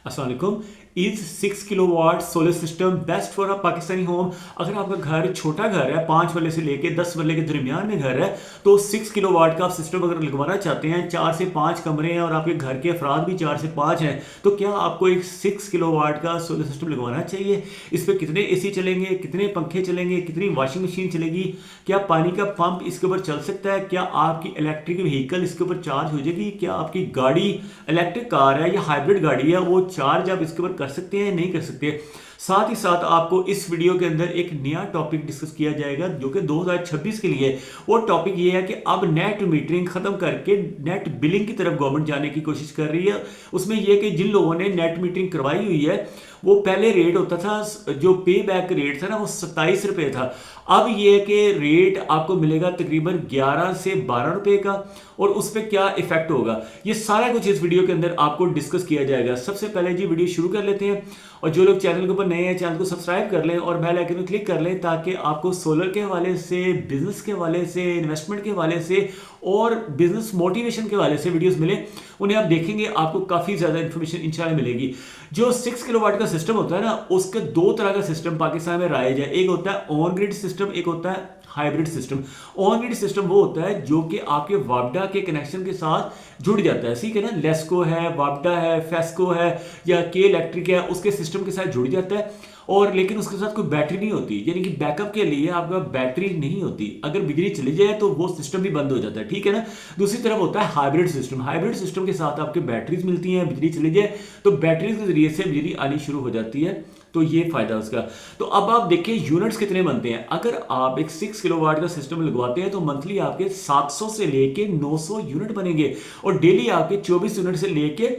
अस्सलाम वालेकुम। Is 6 kilowatt solar system best for a Pakistani home? अगर आपका घर छोटा घर है, 5 वाले से लेके 10 वाले के दरमियान में घर है, तो 6 किलोवाट का आप सिस्टम अगर लगवाना चाहते हैं, 4 से 5 कमरे हैं और आपके घर के अफराद भी 4 से 5 हैं, तो क्या आपको एक 6 किलोवाट का सोलर सिस्टम लगवाना चाहिए? इस पर कितने एसी चलेंगे, कितने पंखे चलेंगे, कितनी वॉशिंग मशीन चलेगी, क्या पानी का पंप इसके ऊपर चल सकता है, क्या आपकी इलेक्ट्रिक व्हीकल इसके ऊपर चार्ज हो जाएगी, क्या आपकी गाड़ी इलेक्ट्रिक कार है या हाइब्रिड गाड़ी है वो चार्ज आप इसके ऊपर कर सकते हैं नहीं कर सकते? साथ ही साथ आपको इस वीडियो के अंदर एक नया टॉपिक डिस्कस किया जाएगा जो कि 2026 के लिए। वो टॉपिक ये है कि अब नेट मीटरिंग खत्म करके नेट बिलिंग की तरफ गवर्नमेंट जाने की कोशिश कर रही है। उसमें यह कि जिन लोगों ने नेट मीटरिंग करवाई हुई है, वो पहले रेट होता था, जो पे बैक रेट था ना, वो 27 रुपए था। अब ये कि रेट आपको मिलेगा तकरीबन 11 से 12 रुपए का। और उस पर क्या इफेक्ट होगा, ये सारा कुछ इस वीडियो के अंदर आपको डिस्कस किया जाएगा। सबसे पहले जी वीडियो शुरू कर लेते हैं, और जो लोग चैनल के ऊपर नए हैं चैनल को सब्सक्राइब कर लें और बेल आइकन को क्लिक कर लें, ताकि आपको सोलर के हवाले से, बिजनेस के हवाले से, इन्वेस्टमेंट के हवाले से और बिजनेस मोटिवेशन के हवाले से वीडियोस मिले। उन्हें आप देखेंगे, आपको काफ़ी ज़्यादा इन्फॉर्मेशन इंशाल्लाह मिलेगी। जो 6 किलोवाट का सिस्टम होता है ना, उसके दो तरह का सिस्टम पाकिस्तान में राइज है। एक होता है ऑन ग्रिड सिस्टम, एक होता है hybrid system. On grid system वो होता है जो कि आपके वापडा के कनेक्शन के साथ जुड़ जाता है, ठीक है ना। लेस्को है, वापडा है, फेस्को है या के इलेक्ट्रिक है, उसके सिस्टम के साथ जुड़ जाता है। और लेकिन उसके साथ कोई बैटरी नहीं होती, यानी कि बैकअप के लिए आपका बैटरी नहीं होती। अगर बिजली चली जाए तो वो सिस्टम भी बंद हो जाता है, ठीक है ना। दूसरी तरफ होता है हाइब्रिड सिस्टम। हाइब्रिड सिस्टम के साथ आपके बैटरीज मिलती हैं, बिजली चली जाए तो बैटरीज के जरिए से बिजली आनी शुरू हो जाती है। तो ये फायदा उसका। तो अब आप देखिए यूनिट्स कितने बनते हैं। अगर आप एक 6 किलोवाट का सिस्टम लगवाते हैं तो मंथली आपके 700 से लेके 900 यूनिट बनेंगे, और डेली आपके 24 यूनिट से लेके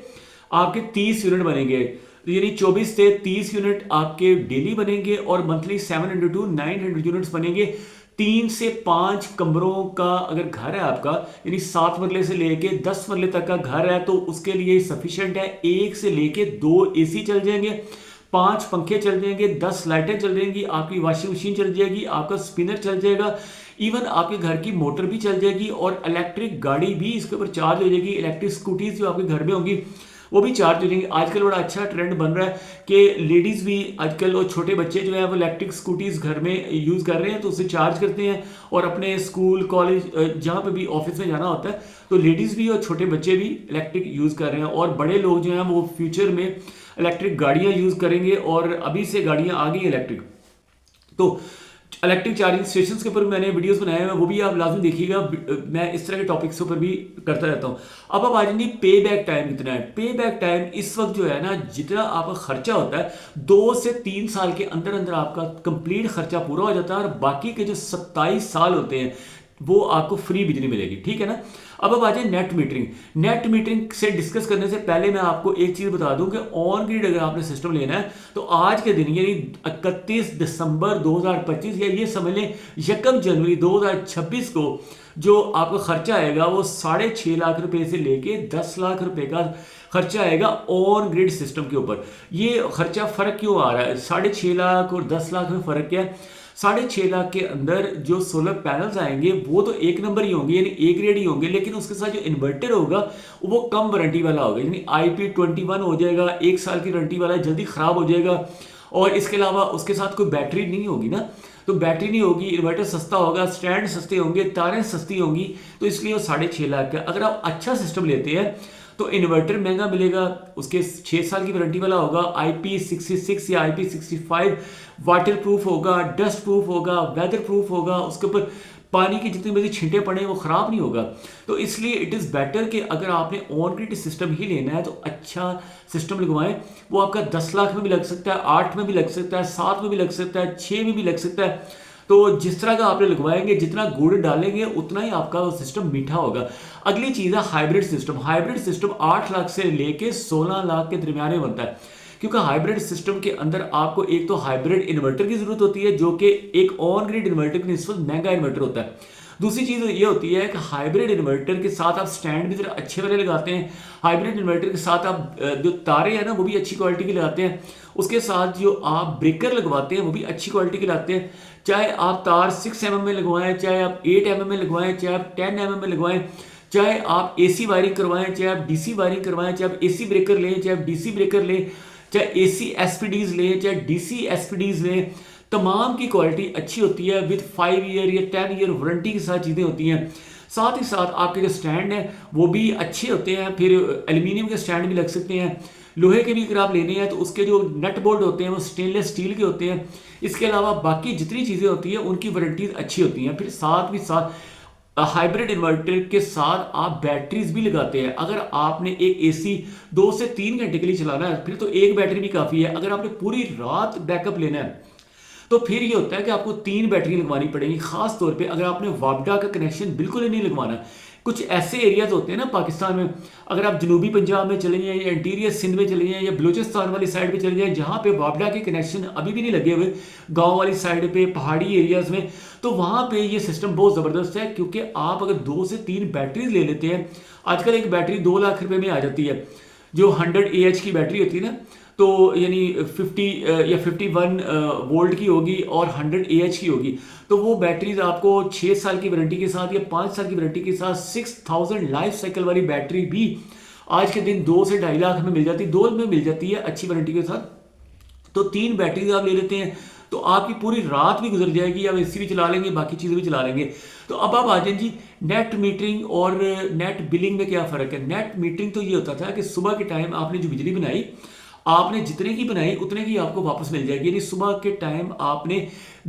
आपके 30 यूनिट बनेंगे। यानी 24 से 30 यूनिट आपके डेली बनेंगे और मंथली 700 टू 900 यूनिट्स बनेंगे। 3 से 5 कमरों का अगर घर है आपका, यानी 7 मरले से लेके 10 मरले तक का घर है, तो उसके लिए सफिशिएंट है। 1 से लेके 2 एसी चल जाएंगे, 5 पंखे चल जाएंगे, 10 लाइटें चल जाएंगी, आपकी वॉशिंग मशीन चल जाएगी, आपका स्पिनर चल जाएगा, इवन आपके घर की मोटर भी चल जाएगी, और इलेक्ट्रिक गाड़ी भी इसके ऊपर चार्ज हो जाएगी। इलेक्ट्रिक स्कूटीज जो आपके घर में होंगी वो भी चार्ज हो जाएंगी। आजकल बड़ा अच्छा ट्रेंड बन रहा है कि लेडीज़ भी आजकल, और छोटे बच्चे जो है वो इलेक्ट्रिक स्कूटीज़ घर में यूज़ कर रहे हैं, तो उससे चार्ज करते हैं और अपने स्कूल कॉलेज जहाँ पे भी ऑफिस में जाना होता है, तो लेडीज़ भी और छोटे बच्चे भी इलेक्ट्रिक यूज़ कर रहे हैं। और बड़े लोग जो हैं वो फ्यूचर में इलेक्ट्रिक गाड़ियाँ यूज़ करेंगे, और अभी से गाड़ियाँ आ गई इलेक्ट्रिक। तो इलेक्ट्रिक चार्जिंग स्टेशंस के ऊपर मैंने वीडियोस बनाए हैं, वो भी आप लाजमी देखिएगा। मैं इस तरह के टॉपिक्स के ऊपर भी करता रहता हूँ। अब आप आ जाएंगे पे बैक टाइम कितना है। पे बैक टाइम इस वक्त जो है ना, जितना आपका खर्चा होता है 2 से 3 साल के अंदर अंदर आपका कंप्लीट खर्चा पूरा हो जाता है, और बाकी के जो 27 साल होते हैं वो आपको फ्री बिजली मिलेगी, ठीक है ना। अब आ जाए नेट मीटरिंग। नेट मीटरिंग से डिस्कस करने से पहले मैं आपको एक चीज बता दूं कि ऑन ग्रिड अगर आपने सिस्टम लेना है तो आज के दिन यानी 31 दिसंबर 2025 या ये समझ लें 1 जनवरी 2026 को जो आपका खर्चा आएगा वो 6.5 लाख रुपए से लेके 10 लाख रुपए का खर्चा आएगा ऑन ग्रिड सिस्टम के ऊपर। ये खर्चा फर्क क्यों आ रहा है? 6.5 लाख और 10 लाख में फर्क क्या है? 6.5 लाख के अंदर जो सोलर पैनल्स आएंगे वो तो एक नंबर ही होंगे, यानी एक ग्रेड ही होंगे, लेकिन उसके साथ जो इन्वर्टर होगा वो कम वारंटी वाला होगा, यानी IP21 हो जाएगा, 1 साल की वारंटी वाला, जल्दी खराब हो जाएगा। और इसके अलावा उसके साथ कोई बैटरी नहीं होगी ना, तो बैटरी नहीं होगी, इन्वर्टर सस्ता होगा, स्टैंड सस्ते होंगे, तारें सस्ती होंगी, तो इसलिए वो 6.5 लाख का। अगर आप अच्छा सिस्टम लेते हैं तो इन्वर्टर महंगा मिलेगा, उसके 6 साल की वारंटी वाला होगा, IP66 या IP65 वाटर प्रूफ होगा, डस्ट प्रूफ होगा, वेदर प्रूफ होगा, उसके ऊपर पानी की जितनी बड़ी छींटे पड़े वो खराब नहीं होगा। तो इसलिए इट इज़ बेटर कि अगर आपने ऑन ग्रिड सिस्टम ही लेना है तो अच्छा सिस्टम लगवाएं। वो आपका 10 लाख में भी लग सकता है, 8 में भी लग सकता है, 7 में भी लग सकता है, 6 में भी लग सकता है। तो जिस तरह का आपने लगवाएंगे, जितना गुड़ डालेंगे उतना ही आपका वो सिस्टम मीठा होगा। अगली चीज़ है hybrid system. Hybrid system 8 lakh से लेके 16 लाख के दरमियान में बनता है, क्योंकि हाइब्रिड सिस्टम के अंदर आपको एक तो हाइब्रिड इन्वर्टर की जरूरत होती है, जो कि एक ऑन ग्रिड इन्वर्टर की निस्बत महंगा इन्वर्टर होता है। दूसरी चीज़ ये होती है कि हाइब्रिड इन्वर्टर के साथ आप स्टैंड भी जरा अच्छे वाले लगाते हैं। हाइब्रिड इन्वर्टर के साथ आप जो तारे हैं ना वो भी अच्छी क्वालिटी के लगाते हैं। उसके साथ जो आप ब्रेकर लगवाते हैं वो भी अच्छी क्वालिटी के लगाते हैं। चाहे आप तार 6 mm में लगवाएं, चाहे आप 8 mm में लगवाएं, चाहे आप 10 mm में लगवाएं, चाहे आप एसी वायरिंग करवाएं, चाहे आप डीसी वायरिंग करवाएं, चाहे आप एसी ब्रेकर लें, चाहे आप डीसी ब्रेकर लें, चाहे एसी एसपीडीज लें, चाहे डीसी एसपीडीज लें, तमाम की क्वालिटी अच्छी होती है विद 5 ईयर या 10 ईयर वारंटी के साथ चीज़ें होती हैं। साथ ही साथ आपके जो स्टैंड हैं वो भी अच्छे होते हैं, फिर एल्यूमिनियम के स्टैंड भी लग सकते हैं, लोहे के भी अगर आप लेने हैं तो उसके जो नट बोल्ट होते हैं वो स्टेनलेस स्टील के होते हैं। इसके अलावा बाकी जितनी चीज़ें होती हैं उनकी वारंटीज अच्छी होती हैं। फिर साथ भी साथ हाइब्रिड इन्वर्टर के साथ आप बैटरीज भी लगाते हैं। अगर आपने एक एसी 2 से 3 घंटे के लिए चलाना है फिर तो एक बैटरी भी काफ़ी है। अगर आपने पूरी रात बैकअप लेना है तो फिर ये होता है कि आपको 3 बैटरी लगवानी पड़ेगी, खास तौर पे अगर आपने वापडा का कनेक्शन बिल्कुल ही नहीं लगवाना। कुछ ऐसे एरियाज होते हैं ना पाकिस्तान में, अगर आप जनूबी पंजाब में चले जाएं या इंटीरियर सिंध में चले जाएं या बलूचिस्तान वाली साइड पे चले जाएं जहाँ पे वापडा के कनेक्शन अभी भी नहीं लगे हुए, गांव वाली साइड पे पहाड़ी एरियाज में, तो वहाँ पे ये सिस्टम बहुत ज़बरदस्त है। क्योंकि आप अगर 2 से 3 बैटरीज ले लेते हैं, आजकल एक बैटरी 2 लाख रुपये में आ जाती है, जो 100 AH की बैटरी होती है ना, तो यानी 50 या 51 वोल्ट की होगी और 100 AH की होगी, तो वो बैटरीज आपको 6 साल की वारंटी के साथ या 5 साल की वारंटी के साथ 6000 लाइफ साइकिल वाली बैटरी भी आज के दिन 2 से 2.5 लाख में मिल जाती है, 2 में मिल जाती है अच्छी वारंटी के साथ। तो 3 बैटरीज आप ले लेते हैं तो आपकी पूरी रात भी गुजर जाएगी, आप एसी भी चला लेंगे, बाकी चीज़ें भी चला लेंगे। तो अब आप आ जाए जी नेट मीटरिंग और नेट बिलिंग में क्या फ़र्क है। नेट मीटरिंग तो ये होता था कि सुबह के टाइम आपने जो बिजली बनाई, आपने जितने की बनाई उतने की आपको वापस मिल जाएगी। यानी सुबह के टाइम आपने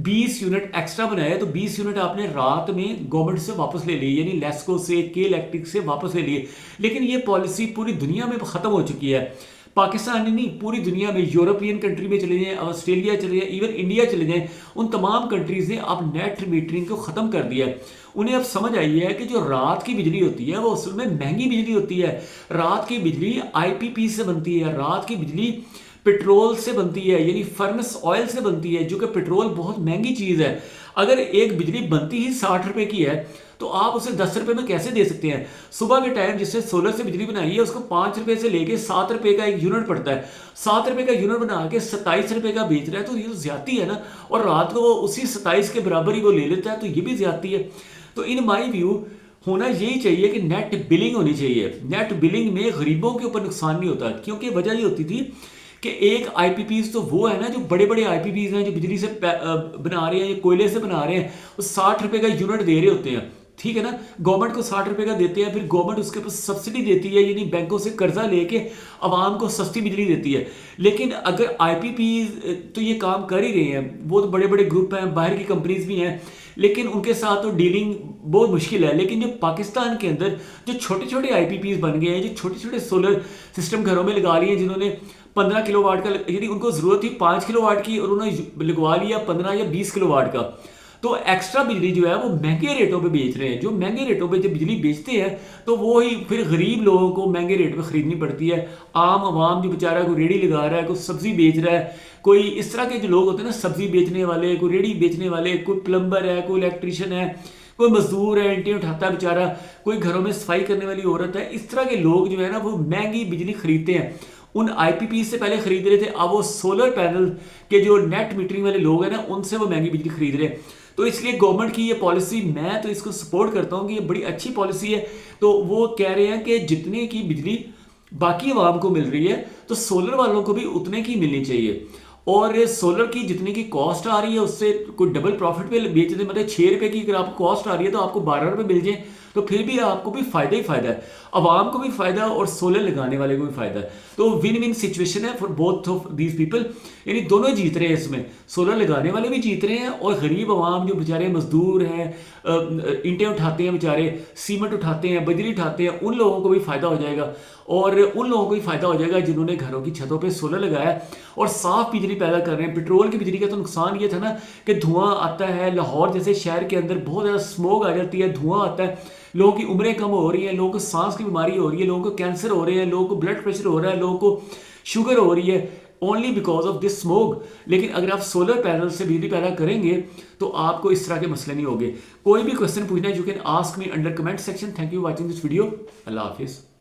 20 यूनिट एक्स्ट्रा बनाया तो 20 यूनिट आपने रात में गवर्नमेंट से वापस ले लिए, यानी लेस्को से, के इलेक्ट्रिक से वापस ले लिए। लेकिन ये पॉलिसी पूरी दुनिया में ख़त्म हो चुकी है, पाकिस्तान ही नहीं पूरी दुनिया में, यूरोपियन कंट्री में चले जाएं, ऑस्ट्रेलिया चले जाएं, इवन इंडिया चले जाएं, उन तमाम कंट्रीज ने अब नेट मीटरिंग को ख़त्म कर दिया है। उन्हें अब समझ आई है कि जो रात की बिजली होती है वो असल में महंगी बिजली होती है। रात की बिजली IPP से बनती है, रात की बिजली पेट्रोल से बनती है, यानी फर्नेस ऑयल से बनती है, जो कि पेट्रोल बहुत महंगी चीज़ है। अगर एक बिजली बनती ही 60 रुपए की है तो आप उसे 10 रुपए में कैसे दे सकते हैं। सुबह के टाइम जिससे सोलर से बिजली बनाई है उसको 5 रुपए से लेके 7 रुपए का एक यूनिट पड़ता है, 7 रुपए का यूनिट बना के 27 रुपए का बेच रहा है, तो ये तो ज्यादती है ना। और रात को वो उसी 27 के बराबर ही वो ले लेता है, तो ये भी ज्यादती है। तो इन माई व्यू होना यही चाहिए कि नेट बिलिंग होनी चाहिए। नेट बिलिंग में गरीबों के ऊपर नुकसान नहीं होता, क्योंकि वजह ये होती थी कि एक IPPs तो वो है ना, जो बड़े बड़े IPPs हैं जो बिजली से बना रहे हैं या कोयले से बना रहे हैं, वो 60 रुपए का यूनिट दे रहे होते हैं, ठीक है ना। गवर्नमेंट को 60 रुपए का देते हैं, फिर गवर्नमेंट उसके ऊपर सब्सिडी देती है, यानी बैंकों से कर्जा लेके आवाम को सस्ती बिजली देती है। लेकिन अगर IPPs तो ये काम कर ही रहे हैं, वो तो बड़े बड़े ग्रुप हैं, बाहर की कंपनीज भी हैं, लेकिन उनके साथ तो डीलिंग बहुत मुश्किल है। लेकिन जो पाकिस्तान के अंदर जो छोटे छोटे IPPs बन गए हैं, जो छोटे छोटे सोलर सिस्टम घरों में लगा लिए हैं, जिन्होंने 15 किलोवाट का, यानी उनको ज़रूरत थी 5 किलोवाट की और उन्होंने लगवा लिया 15 या 20 किलोवाट का, तो एक्स्ट्रा बिजली जो है वो महंगे रेटों पे बेच रहे हैं। जो महंगे रेटों पे जब बिजली बेचते हैं तो वो ही फिर गरीब लोगों को महंगे रेट पे खरीदनी पड़ती है। आम आवाम जो बेचारा कोई रेडी लगा रहा है, कोई सब्जी बेच रहा है, कोई इस तरह के जो लोग होते हैं ना, सब्जी बेचने वाले, कोई रेडी बेचने वाले, कोई प्लम्बर है, कोई इलेक्ट्रीशियन है, कोई मजदूर है, इंटी उठाता है बेचारा, कोई घरों में सफाई करने वाली औरत है, इस तरह के लोग जो है ना वो महंगी बिजली खरीदते हैं। उन IPP से पहले खरीद रहे थे, अब वो सोलर पैनल के जो नेट मीटरिंग वाले लोग हैं ना, उनसे वो महंगी बिजली खरीद रहे हैं। तो इसलिए गवर्नमेंट की ये पॉलिसी, मैं तो इसको सपोर्ट करता हूँ कि ये बड़ी अच्छी पॉलिसी है। तो वो कह रहे हैं कि जितने की बिजली बाकी आवाम को मिल रही है तो सोलर वालों को भी उतने की मिलनी चाहिए। और सोलर की जितने की कॉस्ट आ रही है उससे कोई डबल प्रॉफिट पे बेच दे, मतलब 6 रुपए की अगर आपको कॉस्ट आ रही है तो आपको 12 रुपए मिल जाए, तो फिर भी आपको भी फायदा ही फायदा है, आवाम को भी फायदा और सोलर लगाने वाले को भी फायदा है। तो विन विन सिचुएशन है for both of these people, यानी दोनों जीत रहे हैं इसमें, सोलर लगाने वाले भी जीत रहे हैं और गरीब आवाम जो बेचारे मजदूर हैं, ईंटें उठाते हैं बेचारे, सीमेंट उठाते हैं, बजरी उठाते हैं, उन लोगों को भी फायदा हो जाएगा। और उन लोगों को भी फायदा हो जाएगा जिन्होंने घरों की छतों पे सोलर लगाया और साफ बिजली पैदा कर रहे हैं। पेट्रोल की बिजली का तो नुकसान ये था ना कि धुआं आता है, लाहौर जैसे शहर के अंदर बहुत ज़्यादा स्मोक आ जाती है, धुआं आता है, लोगों की उम्रें कम हो रही हैं, लोगों को सांस की बीमारी हो रही है, लोगों को कैंसर हो रहे हैं, लोगों को ब्लड प्रेशर हो रहा है, लोगों को शुगर हो रही है, only because of this smoke. लेकिन अगर आप सोलर पैनल से बिजली पैदा करेंगे तो आपको इस तरह के मसले नहीं होंगे। कोई भी क्वेश्चन पूछना है, you can ask me under comment section. Thank you watching this video. अल्लाह हाफिज़।